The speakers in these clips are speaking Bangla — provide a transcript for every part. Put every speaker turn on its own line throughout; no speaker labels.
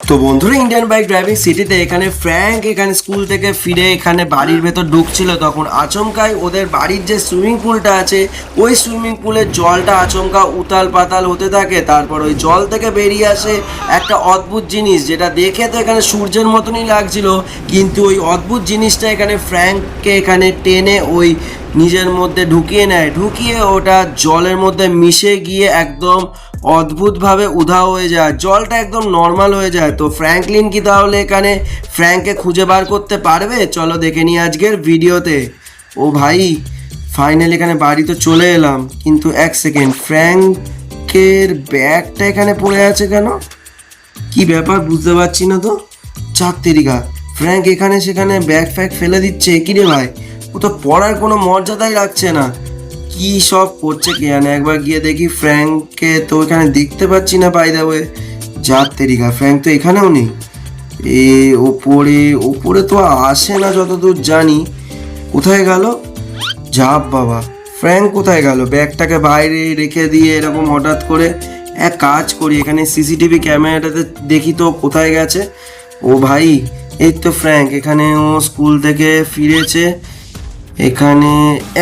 তো বন্ধুরা ইন্ডিয়ান বাইক ড্রাইভিং সিটিতে এখানে ফ্র্যাঙ্ক এখানে স্কুল থেকে ফিরে এখানে বাড়ির ভেতর ঢুকছিল, তখন আচমকাই ওদের বাড়ির যে সুইমিং পুলটা আছে ওই সুইমিং পুলের জলটা আচমকা উতাল পাতাল হতে থাকে। তারপর ওই জল থেকে বেরিয়ে আসে একটা অদ্ভুত জিনিস, যেটা দেখে তো এখানে সূর্যের মতনই লাগছিল, কিন্তু ওই অদ্ভুত জিনিসটা এখানে ফ্র্যাঙ্ককে এখানে টেনে ওই নিজের মধ্যে ঢুকিয়ে নেয়, ঢুকিয়ে ওটা জলের মধ্যে মিশে গিয়ে একদম অদ্ভুতভাবে উধাও হয়ে যায়, জলটা একদম নর্মাল হয়ে যায়। তো ফ্র্যাঙ্কলিন কি তাহলে এখানে ফ্র্যাঙ্ককে খুঁজে বার করতে পারবে? চলো দেখে নিই আজকের ভিডিওতে। ও ভাই, ফাইনালি এখানে বাড়ি তো চলে এলাম, কিন্তু এক সেকেন্ড, ফ্র্যাঙ্কের ব্যাগটা এখানে পড়ে আছে কেন? কি ব্যাপার বুঝতে পারছি না তো। চার তেরিকা, ফ্র্যাঙ্ক এখানে সেখানে ব্যাগ ফ্যাগ ফেলে দিচ্ছে, কি রে ভাই? ও তো পড়ার কোনো মর্যাদাই রাখছে না, কি সব করছে কে জানে। একবার গিয়ে দেখি ফ্র্যাঙ্ককে তো এখানে দেখতে পাচ্ছি না, বাই দ্য ওয়ে। যার তেরিকা, ফ্র্যাঙ্ক তো এখানেও নেই। ওপরে ওপরে তো আসে না যতদূর জানি, কোথায় গেল? যাব বাবা, ফ্র্যাঙ্ক কোথায় গেল? ব্যাগটাকে বাইরে রেখে দিয়ে এরকম হঠাৎ করে। এক কাজ করি, এখানে সিসিটিভি ক্যামেরাটাতে দেখি তো কোথায় গেছে। ও ভাই, এই তো ফ্র্যাঙ্ক এখানে, ও স্কুল থেকে ফিরেছে এখানে।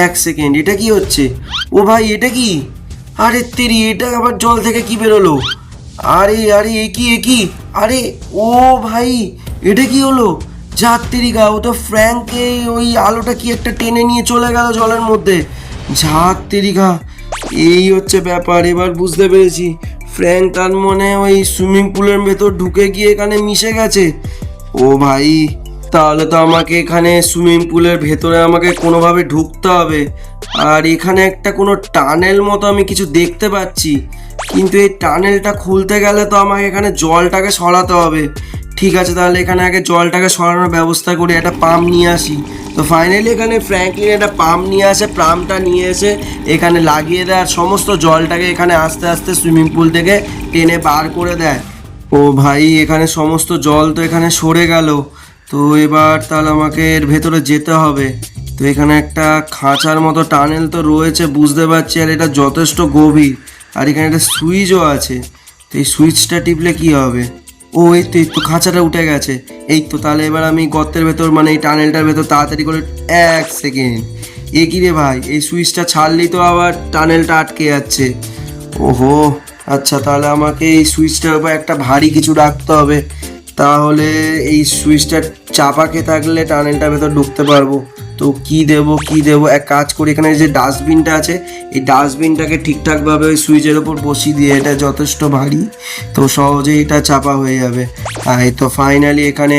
এক সেকেন্ড, এটা কি হচ্ছে? ও ভাই, এটা কি? আরে তেরি, এটা আবার জল থেকে কি বেরোলো? আরে আরে, এ কি? আরে ও ভাই, এটা কি হলো? যার তেরিকা, ও তো ফ্র্যাঙ্ককে ওই আলোটা কি একটা টেনে নিয়ে চলে গেল জলের মধ্যে। যার তেরিকা, এই হচ্ছে ব্যাপার, এবার বুঝতে পেরেছি। ফ্র্যাঙ্ক তার মনে ওই সুইমিং পুলের ভেতর ঢুকে গিয়ে এখানে মিশে গেছে। ও ভাই, তাহলে তো আমাকে এখানে সুইমিং পুলের ভেতরে আমাকে কোনোভাবে ঢুকতে হবে। আর এখানে একটা কোনো টানেল মতো আমি কিছু দেখতে পাচ্ছি, কিন্তু এই টানেলটা খুলতে গেলে তো আমাকে এখানে জলটাকে সরাতে হবে। ঠিক আছে, তাহলে এখানে আগে জলটাকে সরানোর ব্যবস্থা করি, একটা পাম্প নিয়ে আসি। তো ফাইনালি এখানে ফ্র্যাঙ্কলিন একটা পাম্প নিয়ে আসে, পাম্পটা নিয়ে এসে এখানে লাগিয়ে দেয় আর সমস্ত জলটাকে এখানে আস্তে আস্তে সুইমিং পুল থেকে টেনে বার করে দেয়। ও ভাই, এখানে সমস্ত জল তো এখানে সরে গেল। তো এবার তাহলে আমাকে এর ভেতরে যেতে হবে। তো এখানে একটা খাঁচার মতো টানেল তো রয়েছে বুঝতে পারছি, আর এটা যথেষ্ট গভীর, আর এখানে একটা সুইচও আছে। তো এই সুইচটা টিপলে কি হবে? ও এই তো খাঁচাটা উঠে গেছে। এই তো, তাহলে এবার আমি গর্তের ভেতর মানে এই টানেলটার ভেতর তাড়াতাড়ি করে। এক সেকেন্ড, এ কি রে ভাই, এই সুইচটা ছাড়লেই তো আবার টানেলটা আটকে যাচ্ছে। ওহো, আচ্ছা, তাহলে আমাকে এই সুইচটার উপর একটা ভারী কিছু রাখতে হবে, তাহলে এই সুইচটা চাপাকে থাকলে টানেলটার ভেতর ঢুকতে পারবো। তো কি দেবো, এক কাজ করি, এখানে যে ডাস্টবিনটা আছে এই ডাস্টবিনটাকে ঠিকঠাকভাবে ওই সুইচের ওপর বসিয়ে দিয়ে, এটা যথেষ্ট ভারী, তো সহজেই এটা চাপা হয়ে যাবে। এই তো ফাইনালি এখানে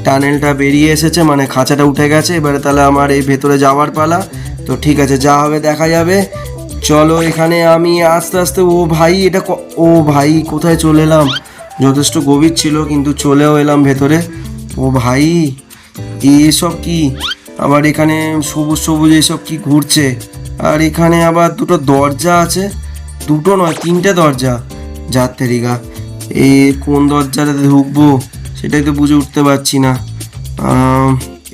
টানেলটা বেরিয়ে এসেছে, মানে খাঁচাটা উঠে গেছে। এবারে তাহলে আমার এই ভেতরে যাওয়ার পালা। তো ঠিক আছে, যা হবে দেখা যাবে। চলো, এখানে আমি আস্তে আস্তে। ও ভাই, এটা ও ভাই, কোথায় চলে এলাম? যথেষ্ট গভীর ছিল, কিন্তু চলেও এলাম ভেতরে। ও ভাই, এসব কি? আবার এখানে সবুজ সবুজ এসব কি ঘুরছে? আর এখানে আবার দুটো দরজা আছে, দুটো নয় তিনটে দরজা। যার তেরিকা, কোন দরজাটাতে ঢুকবো সেটাই তো বুঝে উঠতে পারছি না।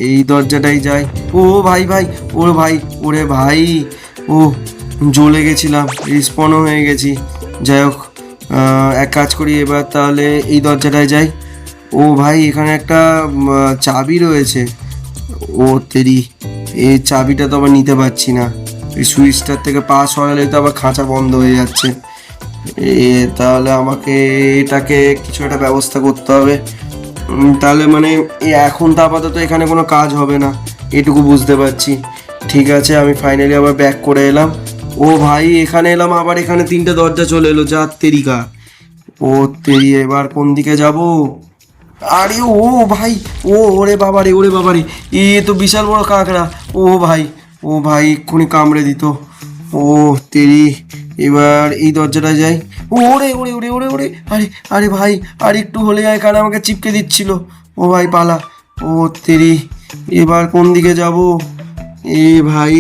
এই দরজাটাই যাই। ও ভাই ভাই, ওরে ভাই, ওরে ভাই, ও জ্বলে গেছিলাম, রিস্পনও হয়ে গেছি। যাই হোক, এক কাজ করি, এবার তাহলে এই দরজাটায় যাই। ও ভাই, এখানে একটা চাবি রয়েছে। ও তেরি, এই চাবিটা তো আবার নিতে পারছি না, এই সুইচটার থেকে পা সরালে তো আবার খাঁচা বন্ধ হয়ে যাচ্ছে। তাহলে আমাকে এটাকে কিছু একটা ব্যবস্থা করতে হবে। তাহলে মানে এখন তো আপাতত এখানে কোনো কাজ হবে না, এটুকু বুঝতে পারছি। ঠিক আছে, আমি ফাইনালি আবার ব্যাক করে এলাম। ও ভাই, এখানে এলাম আবার, এখানে তিনটে দরজা চলে এলো। যার তেরিকা, ও তেরি, এবার কোন দিকে যাব? আরে ও ভাই, ওরে বাবারে, ওরে বাবারে, এ তো বিশাল বড় কাঁকড়া। ও ভাই এক্ষুনি কামড়ে দিত। ও তেরি, এবার এই দরজাটা যাই। ওরে ওরে ওরে ওরে ওরে, আরে আরে ভাই, আর একটু হলে এখানে আমাকে চিপকে দিচ্ছিল। ও ভাই পালা। ও তেরি, এবার কোন দিকে যাব? এ ভাই,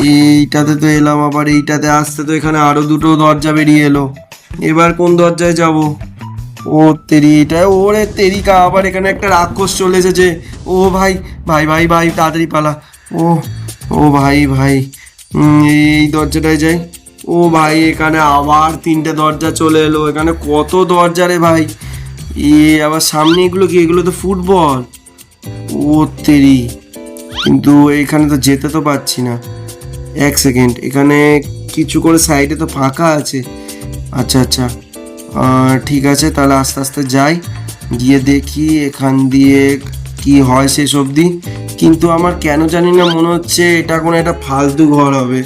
এইটাতে তো এলাম, আবার এইটাতে আসতে তো এখানে আরো দুটো দরজা বেরিয়ে এলো। এবার কোন দরজায় যাব? ও তেরি, এটা ওরে তেরিকা, আবার এখানে একটা রাক্ষস চলে এসেছে। ও ভাই ভাই ভাই ভাই, তাড়াতাড়ি পালা। ও ও ভাই ভাই, এই দরজাটায় যাই। ও ভাই, এখানে আবার তিনটে দরজা চলে এলো, এখানে কত দরজা রে ভাই। আবার সামনে এগুলো কি? এগুলো তো ফুটবল। ও তেরি, কিন্তু এইখানে তো যেতে তো পারছি না। এক সেকেন্ড, এখানে কিছু করে সাইডে তো ফাঁকা আছে। আচ্ছা আচ্ছা, ঠিক আছে, তাহলে আস্তে আস্তে যাই, গিয়ে দেখি এখান দিয়ে কি হয় শেষ অবধি। কিন্তু আমার কেন জানি না মনে হচ্ছে এটা কোনো একটা ফালতু ঘর হবে।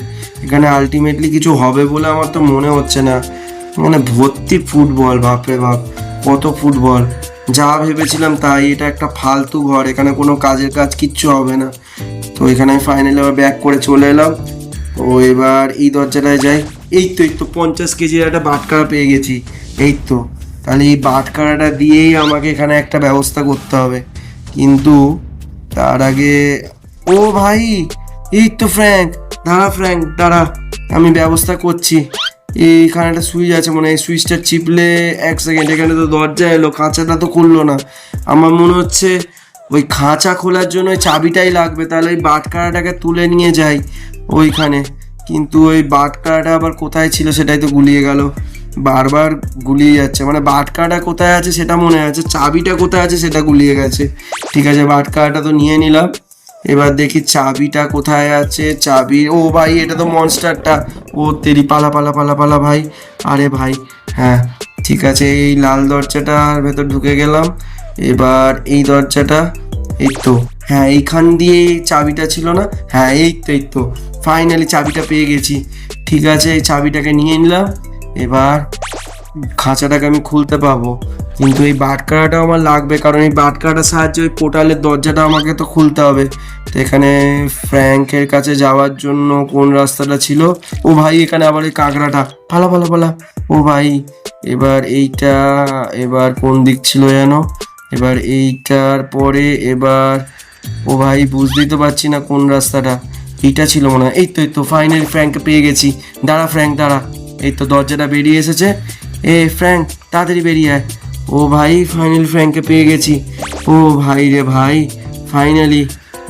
এখানে আলটিমেটলি কিছু হবে বলে আমার তো মনে হচ্ছে না। মানে ভর্তি ফুটবল, বাপরে বাপ, কত ফুটবল! যা ভেবেছিলাম তাই, এটা একটা ফালতু ঘর, এখানে কোনো কাজের কাজ কিচ্ছু হবে না। তো এখানে আমি ফাইনালি আবার ব্যাক করে চলে এলাম। তো এবার এই দরজাটায় যাই। এই তো 50 কেজির একটা বাটখারা পেয়ে গেছি। এই তো, তাহলে এই বাটখারাটা দিয়েই আমাকে এখানে একটা ব্যবস্থা করতে হবে। কিন্তু তার আগে, ও ভাই, এই তো ফ্র্যাঙ্ক, দাঁড়া ফ্র্যাঙ্ক দাঁড়া, আমি ব্যবস্থা করছি। এইখানে একটা সুইচ আছে, মানে এই সুইচটা চিপলে, এক সেকেন্ড, এখানে তো দরজা এলো, খাঁচাটা তো খুললো না। আমার মনে হচ্ছে ওই খাঁচা খোলার জন্য ওই চাবিটাই লাগবে। তাহলে ওই বাটখারাটাকে তুলে নিয়ে যাই ওইখানে। কিন্তু ওই বাটখারাটা আবার কোথায় ছিল সেটাই তো গুলিয়ে গেল, বারবার গুলিয়ে যাচ্ছে। মানে বাটখারাটা কোথায় আছে সেটা মনে আছে, চাবিটা কোথায় আছে সেটা গুলিয়ে গেছে। ঠিক আছে, বাটখারাটা তো নিয়ে নিলাম। এবার দেখি চাবিটা কোথায় আছে। চাবি, ও ভাই, এটা তো মনস্টারটা। ও তেরি, পালা পালা পালা পালা ভাই। আরে ভাই, হ্যাঁ ঠিক আছে, এই লাল দরজাটার ভেতর ঢুকে গেলাম। এবার এই দরজাটা, এই তো, হ্যাঁ এইখান দিয়ে চাবিটা ছিল না? হ্যাঁ এই তো ফাইনালি চাবিটা পেয়ে গেছি। ঠিক আছে, এই চাবিটাকে নিয়ে নিলাম। এবার খাঁচাটাকে আমি খুলতে পাবো, কিন্তু এই বাটখারাটাও আমার লাগবে, কারণ এই বাটখারাটার সাহায্যে ওই পোর্টালের দরজাটা আমাকে তো খুলতে হবে। তো এখানে ফ্র্যাঙ্কের কাছে যাওয়ার জন্য কোন রাস্তাটা ছিল? ও ভাই, এখানে আবার এই কাঁকড়াটা, পালা পালা পালা। ও ভাই, এবার এইটা, এবার কোন দিক ছিল যেন? এবার এইটার পরে এবার, ও ভাই, বুঝতেই তো পারছি না কোন রাস্তাটা। এইটা ছিল মনে হয়। এই তো ফাইনালি ফ্র্যাঙ্ককে পেয়ে গেছি। দাঁড়া ফ্র্যাঙ্ক দাঁড়া, এই তো দরজাটা বেরিয়ে এসেছে। ফ্র্যাঙ্ক তাড়াতাড়ি বেরিয়ে আয়। ও ভাই, ফাইনালি ফ্র্যাঙ্ককে পেয়ে গেছি। ও ভাই রে ভাই, ফাইনালি।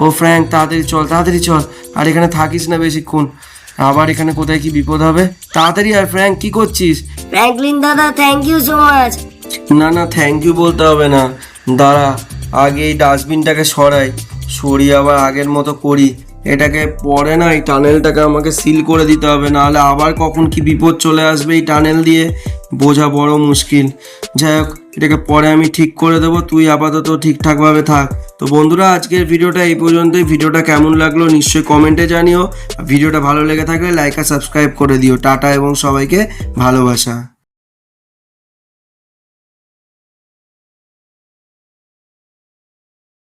ও ফ্র্যাঙ্ক তাড়াতাড়ি চল। আর এখানে থাকিস না বেশিক্ষণ, আবার এখানে কোথায় কি বিপদ হবে। তাড়াতাড়ি আর ফ্র্যাঙ্ক, কি করছিস?
ফ্র্যাঙ্কলিন দাদা, থ্যাংক ইউ সো মাচ।
না থ্যাংক ইউ বলতে হবে না, দাঁড়া, আগে এই ডাস্টবিনটাকে সরিয়ে আবার আগের মতো করি। এটাকে পরে না, এই টানেলটাকে আমাকে সিল করে দিতে হবে, নাহলে আবার কখন কি বিপদ চলে আসবে এই টানেল দিয়ে বোঝা বড় মুশকিল। যাই হোক, এটাকে পরে আমি ঠিক করে দেবো, তুই আপাতত ঠিকঠাকভাবে থাক। তো বন্ধুরা, আজকের ভিডিওটা এই পর্যন্তই। ভিডিওটা কেমন লাগলো নিশ্চয়ই কমেন্টে জানিও। ভিডিওটা ভালো লেগে থাকলে লাইক আর সাবস্ক্রাইব করে দিও। টাটা এবং সবাইকে ভালোবাসা।